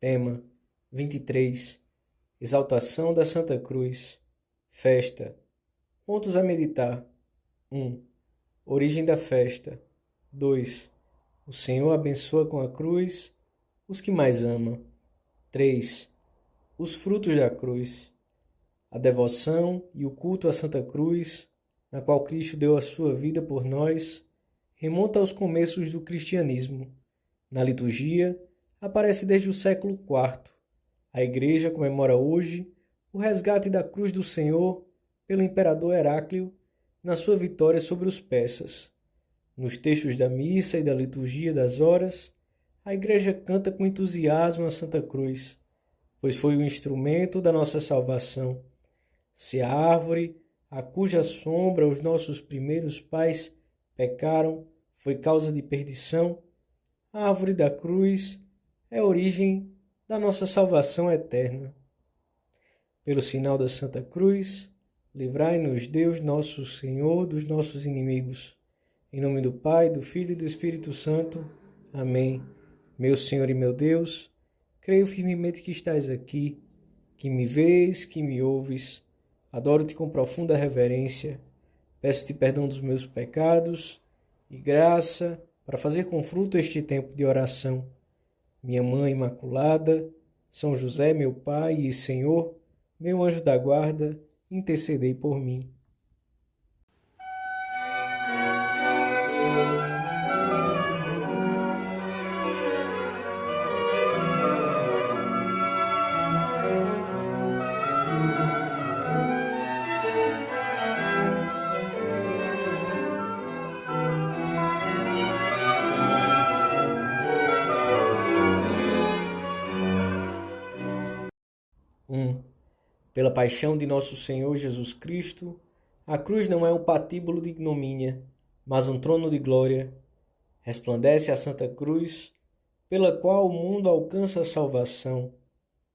Tema 23. Exaltação da Santa Cruz. Festa. Pontos a meditar. 1. Origem da festa. 2. O Senhor abençoa com a cruz os que mais ama. 3. Os frutos da cruz. A devoção e o culto à Santa Cruz, na qual Cristo deu a sua vida por nós, remonta aos começos do cristianismo. Na liturgia, aparece desde o século IV. A Igreja comemora hoje o resgate da cruz do Senhor pelo imperador Heráclio na sua vitória sobre os persas. Nos textos da missa e da liturgia das horas, a Igreja canta com entusiasmo a Santa Cruz, pois foi o instrumento da nossa salvação. Se a árvore, a cuja sombra os nossos primeiros pais pecaram, foi causa de perdição, a árvore da cruz é a origem da nossa salvação eterna. Pelo sinal da Santa Cruz, livrai-nos Deus nosso Senhor dos nossos inimigos. Em nome do Pai, do Filho e do Espírito Santo. Amém. Meu Senhor e meu Deus, creio firmemente que estás aqui, que me vês, que me ouves. Adoro-te com profunda reverência. Peço-te perdão dos meus pecados e graça para fazer com fruto este tempo de oração. Minha Mãe Imaculada, São José, meu Pai e Senhor, meu anjo da guarda, intercedei por mim. Pela paixão de nosso Senhor Jesus Cristo, a cruz não é um patíbulo de ignomínia, mas um trono de glória. Resplandece a Santa Cruz, pela qual o mundo alcança a salvação.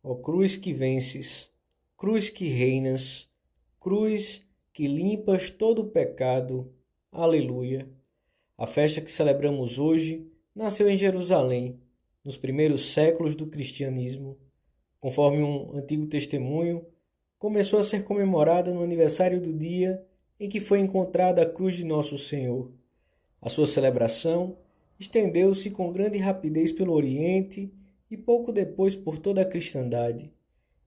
Ó cruz que vences, cruz que reinas, cruz que limpas todo o pecado. Aleluia! A festa que celebramos hoje nasceu em Jerusalém, nos primeiros séculos do cristianismo. Conforme um antigo testemunho, começou a ser comemorada no aniversário do dia em que foi encontrada a cruz de Nosso Senhor. A sua celebração estendeu-se com grande rapidez pelo Oriente e pouco depois por toda a cristandade.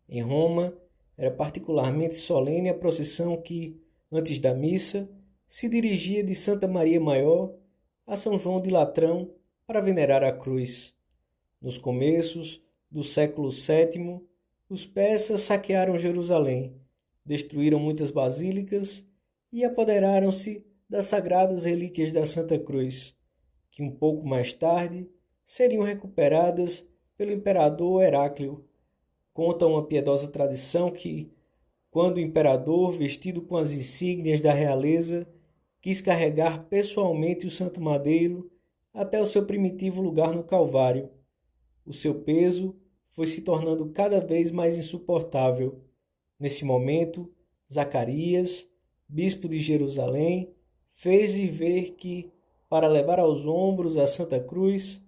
Em Roma, era particularmente solene a procissão que, antes da missa, se dirigia de Santa Maria Maior a São João de Latrão para venerar a cruz. Nos começos do século VII, os persas saquearam Jerusalém, destruíram muitas basílicas e apoderaram-se das sagradas relíquias da Santa Cruz, que um pouco mais tarde seriam recuperadas pelo imperador Heráclio. Conta uma piedosa tradição que, quando o imperador, vestido com as insígnias da realeza, quis carregar pessoalmente o santo madeiro até o seu primitivo lugar no Calvário, o seu peso foi se tornando cada vez mais insuportável. Nesse momento, Zacarias, bispo de Jerusalém, fez-lhe ver que, para levar aos ombros a Santa Cruz,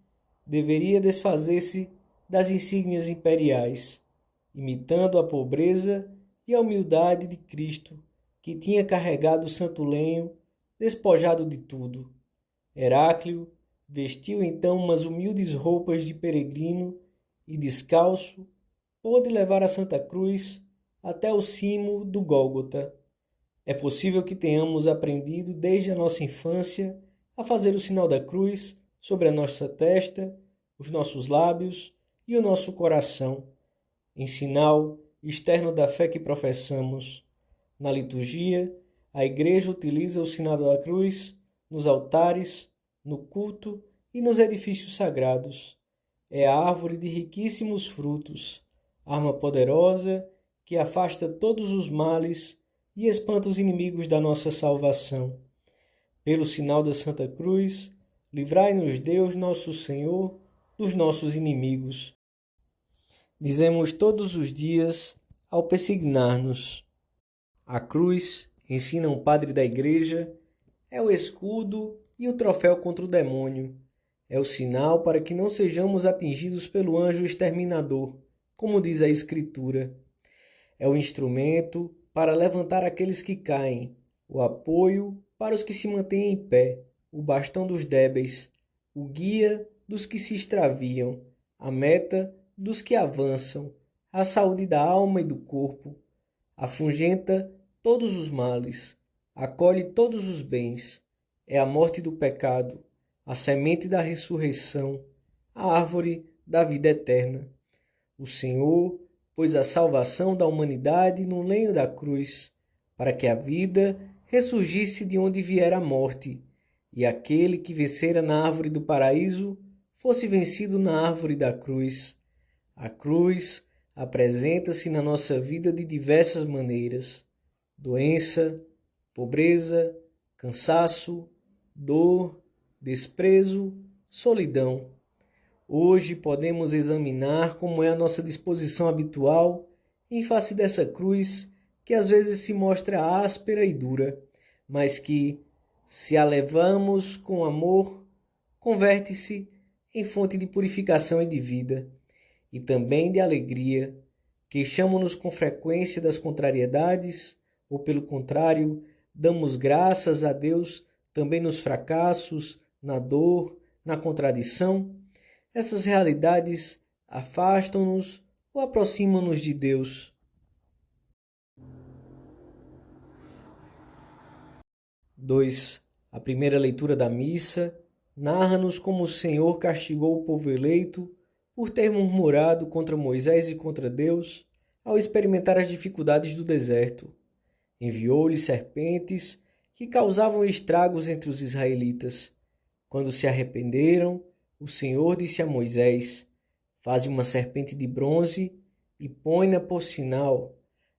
deveria desfazer-se das insígnias imperiais, imitando a pobreza e a humildade de Cristo, que tinha carregado o santo lenho, despojado de tudo. Heráclio vestiu então umas humildes roupas de peregrino e, descalço, pôde levar a Santa Cruz até o cimo do Gólgota. É possível que tenhamos aprendido desde a nossa infância a fazer o sinal da cruz sobre a nossa testa, os nossos lábios e o nosso coração, em sinal externo da fé que professamos. Na liturgia, a Igreja utiliza o sinal da cruz nos altares, no culto e nos edifícios sagrados. É a árvore de riquíssimos frutos, arma poderosa que afasta todos os males e espanta os inimigos da nossa salvação. Pelo sinal da Santa Cruz, livrai-nos Deus nosso Senhor dos nossos inimigos. Dizemos todos os dias ao persignar-nos. A cruz, ensina um padre da Igreja, é o escudo e o troféu contra o demônio. É o sinal para que não sejamos atingidos pelo anjo exterminador, como diz a Escritura. É o instrumento para levantar aqueles que caem, o apoio para os que se mantêm em pé, o bastão dos débeis, o guia dos que se extraviam, a meta dos que avançam, a saúde da alma e do corpo, afugenta todos os males, acolhe todos os bens, é a morte do pecado, a semente da ressurreição, a árvore da vida eterna. O Senhor pôs a salvação da humanidade no lenho da cruz, para que a vida ressurgisse de onde viera a morte, e aquele que vencera na árvore do paraíso fosse vencido na árvore da cruz. A cruz apresenta-se na nossa vida de diversas maneiras: doença, pobreza, cansaço, dor, desprezo, solidão. Hoje podemos examinar como é a nossa disposição habitual em face dessa cruz que às vezes se mostra áspera e dura, mas que, se a levamos com amor, converte-se em fonte de purificação e de vida, e também de alegria. Queixamo-nos com frequência das contrariedades, ou pelo contrário, damos graças a Deus também nos fracassos, na dor, na contradição. Essas realidades afastam-nos ou aproximam-nos de Deus. 2. A primeira leitura da missa narra-nos como o Senhor castigou o povo eleito por ter murmurado contra Moisés e contra Deus ao experimentar as dificuldades do deserto. Enviou-lhes serpentes que causavam estragos entre os israelitas. Quando se arrependeram, o Senhor disse a Moisés: faze uma serpente de bronze e põe-na por sinal.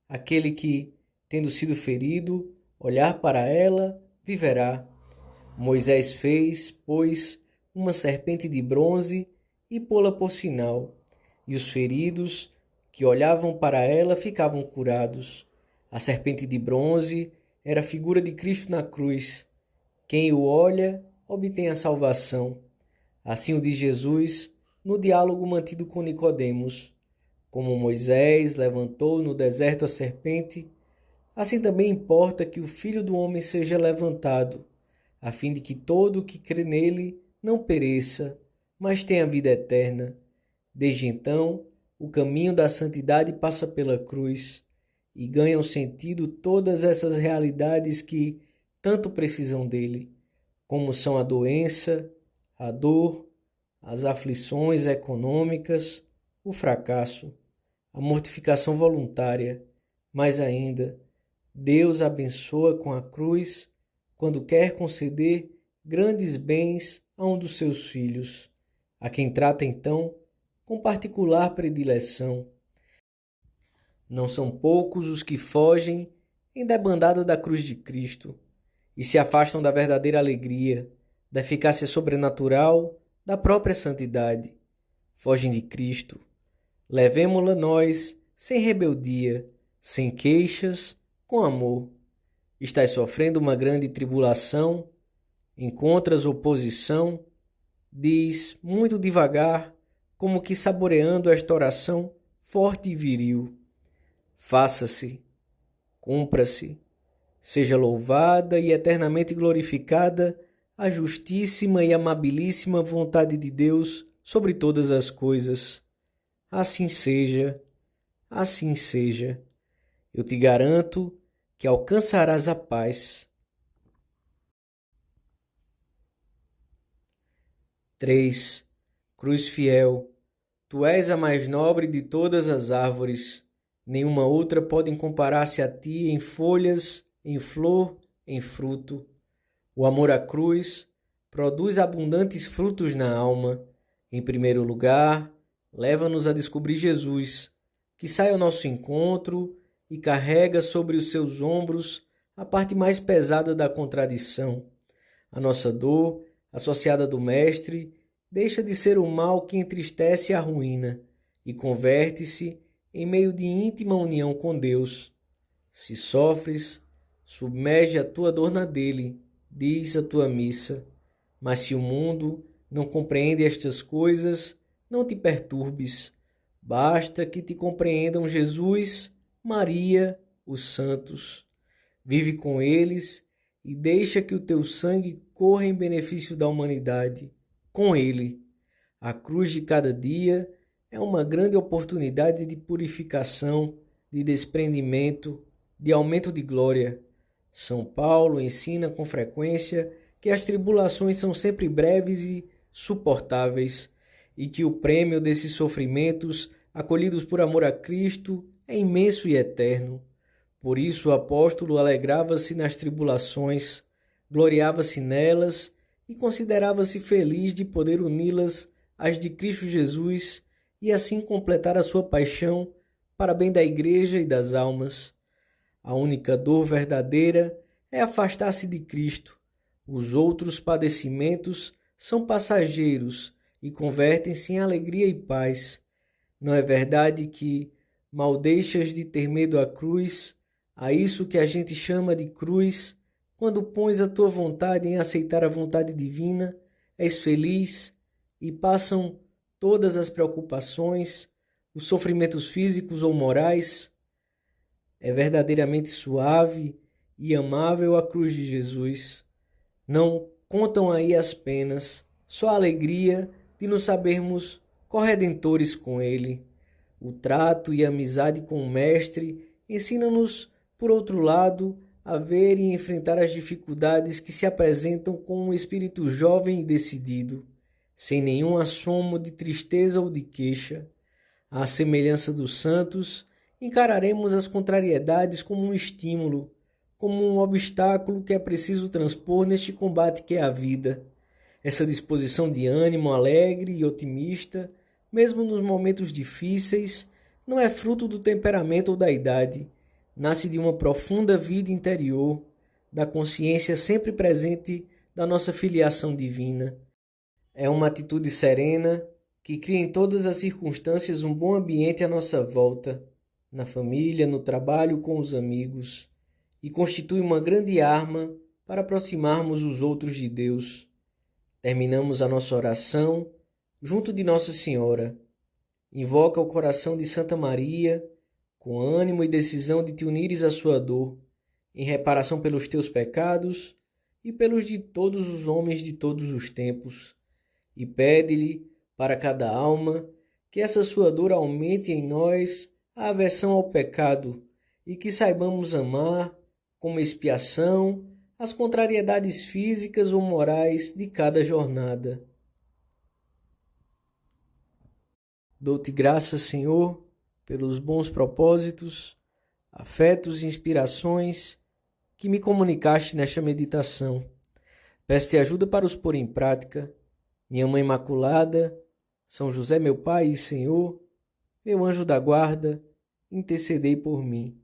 Aquele que, tendo sido ferido, olhar para ela, viverá. Moisés fez, pois, uma serpente de bronze e pô-la por sinal. E os feridos que olhavam para ela ficavam curados. A serpente de bronze era a figura de Cristo na cruz. Quem o olha obtém a salvação. Assim o diz Jesus no diálogo mantido com Nicodemos. Como Moisés levantou no deserto a serpente, assim também importa que o Filho do Homem seja levantado, a fim de que todo o que crê nele não pereça, mas tenha vida eterna. Desde então, o caminho da santidade passa pela cruz e ganham sentido todas essas realidades que tanto precisam dele, como são a doença, a dor, as aflições econômicas, o fracasso, a mortificação voluntária, mas ainda, Deus abençoa com a cruz quando quer conceder grandes bens a um dos seus filhos, a quem trata então com particular predileção. Não são poucos os que fogem em debandada da cruz de Cristo e se afastam da verdadeira alegria, da eficácia sobrenatural, da própria santidade. Fogem de Cristo. Levemo-la nós sem rebeldia, sem queixas, com amor. Estás sofrendo uma grande tribulação, encontras oposição, diz muito devagar, como que saboreando esta oração forte e viril. Faça-se, cumpra-se, seja louvada e eternamente glorificada a justíssima e amabilíssima vontade de Deus sobre todas as coisas. Assim seja, assim seja. Eu te garanto que alcançarás a paz. 3. Cruz fiel, tu és a mais nobre de todas as árvores. Nenhuma outra pode comparar-se a ti em folhas, em flor, em fruto. O amor à cruz produz abundantes frutos na alma. Em primeiro lugar, leva-nos a descobrir Jesus, que sai ao nosso encontro e carrega sobre os seus ombros a parte mais pesada da contradição. A nossa dor, associada do Mestre, deixa de ser o mal que entristece e arruína e converte-se em meio de íntima união com Deus. Se sofres, submerge a tua dor na dele, diz a tua missa. Mas se o mundo não compreende estas coisas, não te perturbes. Basta que te compreendam Jesus, Maria, os santos. Vive com eles e deixa que o teu sangue corra em benefício da humanidade. Com ele, a cruz de cada dia é uma grande oportunidade de purificação, de desprendimento, de aumento de glória. São Paulo ensina com frequência que as tribulações são sempre breves e suportáveis, e que o prêmio desses sofrimentos, acolhidos por amor a Cristo, é imenso e eterno. Por isso o apóstolo alegrava-se nas tribulações, gloriava-se nelas e considerava-se feliz de poder uni-las às de Cristo Jesus e assim completar a sua paixão para bem da igreja e das almas. A única dor verdadeira é afastar-se de Cristo. Os outros padecimentos são passageiros e convertem-se em alegria e paz. Não é verdade que, mal deixas de ter medo à cruz, a isso que a gente chama de cruz, quando pões a tua vontade em aceitar a vontade divina, és feliz e passam todas as preocupações, os sofrimentos físicos ou morais? É verdadeiramente suave e amável a cruz de Jesus. Não contam aí as penas, só a alegria de nos sabermos corredentores com Ele. O trato e a amizade com o Mestre ensina-nos, por outro lado, a ver e enfrentar as dificuldades que se apresentam com um espírito jovem e decidido, sem nenhum assomo de tristeza ou de queixa. À semelhança dos santos, encararemos as contrariedades como um estímulo, como um obstáculo que é preciso transpor neste combate que é a vida. Essa disposição de ânimo alegre e otimista, mesmo nos momentos difíceis, não é fruto do temperamento ou da idade. Nasce de uma profunda vida interior, da consciência sempre presente da nossa filiação divina. É uma atitude serena que cria em todas as circunstâncias um bom ambiente à nossa volta, na família, no trabalho, com os amigos, e constitui uma grande arma para aproximarmos os outros de Deus. Terminamos a nossa oração junto de Nossa Senhora. Invoca o coração de Santa Maria, com ânimo e decisão de te unires à sua dor, em reparação pelos teus pecados e pelos de todos os homens de todos os tempos, e pede-lhe, para cada alma, que essa sua dor aumente em nós a aversão ao pecado e que saibamos amar, como expiação, as contrariedades físicas ou morais de cada jornada. Dou-te graças, Senhor, pelos bons propósitos, afetos e inspirações que me comunicaste nesta meditação. Peço-te ajuda para os pôr em prática. Minha Mãe Imaculada, São José, meu Pai e Senhor, meu anjo da guarda, intercedei por mim.